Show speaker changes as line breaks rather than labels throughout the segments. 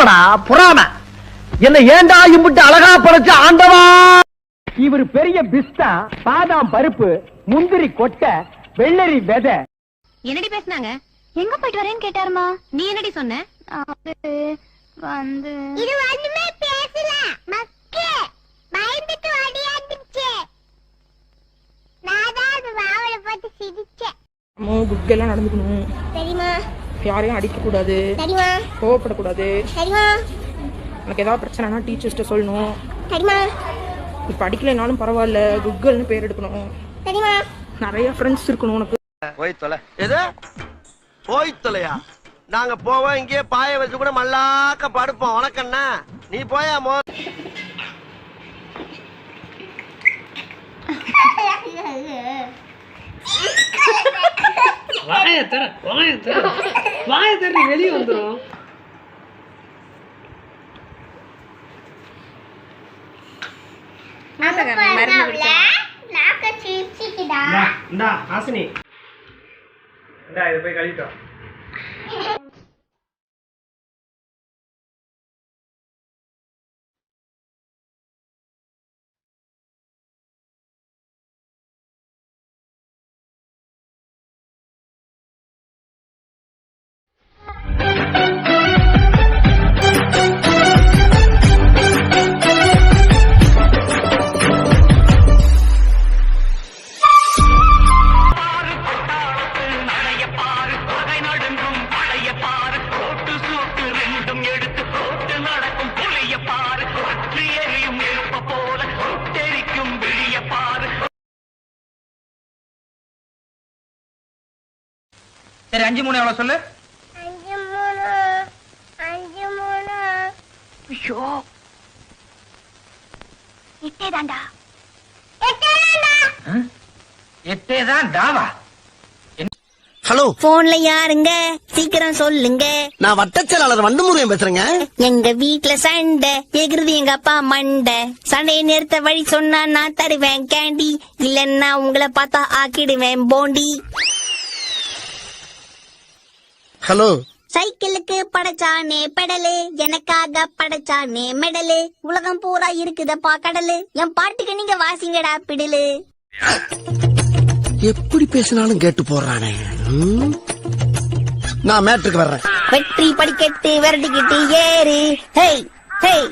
பொறாமடா பொறாம. என்ன ஏண்டா இம்புட்டு அழகா படைச்ச ஆண்டவா. இவர் பெரிய பிஸ்தா, பாதாம் பருப்பு, முந்திரி கொட்டை, வெள்ளரி விதை.
என்னடி பேசுனாங்க? எங்க போயிட்டு வரேன்னு கேட்டாருமா. நீ என்னடி சொன்ன? வந்து இது ஒண்ணுமே பேசல. மக்கே பயந்துட்டு ஓடியாந்துச்சு. நான் தான் வாவல போட்டு சிரிச்சேன்.
அம்மா குட் எல்லாம் நடந்துக்கணும்.
சரிமா.
யாரையும் அடிக்க கூடாது. சரிமா. கோவப்படக்கூடாது. சரிமா. உனக்கு ஏதாவது பிரச்சனைனா டீச்சர்ஸ்ட்ட சொல்லணும். சரிமா. இப்ப அடிக்கலைனாலும் பரவாயில்ல, குட்கல்னு பேர் எடுக்கணும். சரிமா. நிறைய ஃப்ரெண்ட்ஸ் இருக்கணும் உனக்கு.
போய் தொலை. எது போய் தொலையா? நாங்க போவோம், இங்கே பாய வச்சு கூட மல்லாக்க படுப்போம். உனக்கண்ணா நீ போயா மோ.
வாய வெளியே வந்துடும்.
ஹாசினி இதை போய் கழிட்டோம்.
சரி 5 3 எவ்வளவு சொல்லு.
5 3 5 3 ஐயோ 8 தான்டா.
8 தான் டாவா.
ஹலோ,
போன்ல யாருங்க? சீக்கிரம் சொல்லுங்க.
நான் வட்டச்செயலாளர் வண்டுமுருகன் பேசுறேங்க.
எங்க வீட்டுல சண்டை எகிருது, எங்க அப்பா மண்டை. சண்டையை நிறுத்த வழி சொன்னா நான் தருவேன் கேண்டி, இல்லன்னா உங்களை பார்த்தா ஆக்கிடுவேன் போண்டி.
ஹலோ,
சைக்கிளுக்கு படைச்சானே பெடலு, எனக்காக படைச்சானே மெடலு. உலகம் பூரா இருக்குதப்பா கடலு, என் பாட்டுக்கு நீங்க வாசிங்கடா பிடலு.
எப்படி பேசினாலும் கேட்டு போறானே. நான் மேட்ருக்கு வர்றேன்.
வெற்றி படிக்கட்டு விரட்டிக்கிட்டு ஏறு. ஹேய் ஹேய்,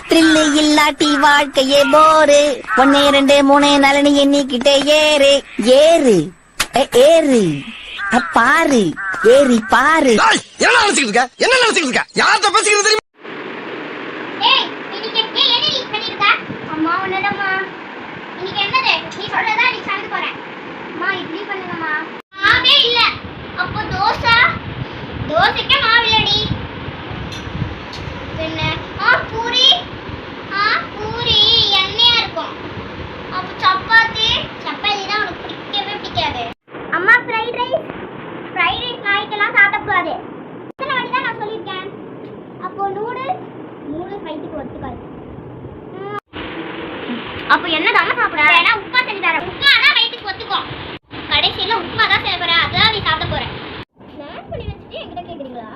த்ரில்லு இல்லாட்டி வாழ்க்கையே போரு. 1 2 3 நலனி எண்ணிக்கிட்டே ஏறு ஏறு ஏறு பாரு, ஏறி பாரு.
என்ன நினைச்சுக்கிட்டு இருக்க? என்ன நினைச்சுக்கிட்டு இருக்க? யார்கிட்ட பேசிக்கிறது தெரியுமா?
ஏய் இன்னைக்கு என்ன நீ பண்ணிருக்க? அம்மா உன்னதம்மா. இன்னைக்கு என்னது? நீ சொல்றதா நீ சாப்பிட போற. அம்மா இட்லி பண்ணுங்கம்மா. மாவே இல்ல. அப்போ தோசைக்கு மாவு இல்லடி. என்ன? பூரி எண்ணெயா இருக்கும். அப்போ சப்பாத்தி தான் உனக்கு பிடிக்கவே பிடிக்காது. அம்மா ஃப்ரைட் ரைஸ் நாய்க்கெல்லாம் சாப்பிடக்கூடாது. எத்தனை வாட்டி தான் நான் சொல்லியிருக்கேன். அப்போ நூடுல்ஸ் வயிற்றுக்கு ஒத்துக்காது. அப்போ என்னதான் சாப்பிட? ஏன்னா உப்புமா செஞ்சு தரேன். உப்புமா தான் வயிற்றுக்கு ஒத்துக்கும். கடைசியில உப்புமா தான் செய்ய போறேன். அதான் நீ சாப்பிட போற. நான் பண்ணி வச்சுட்டு என்கிட்ட கேக்குறீங்களா?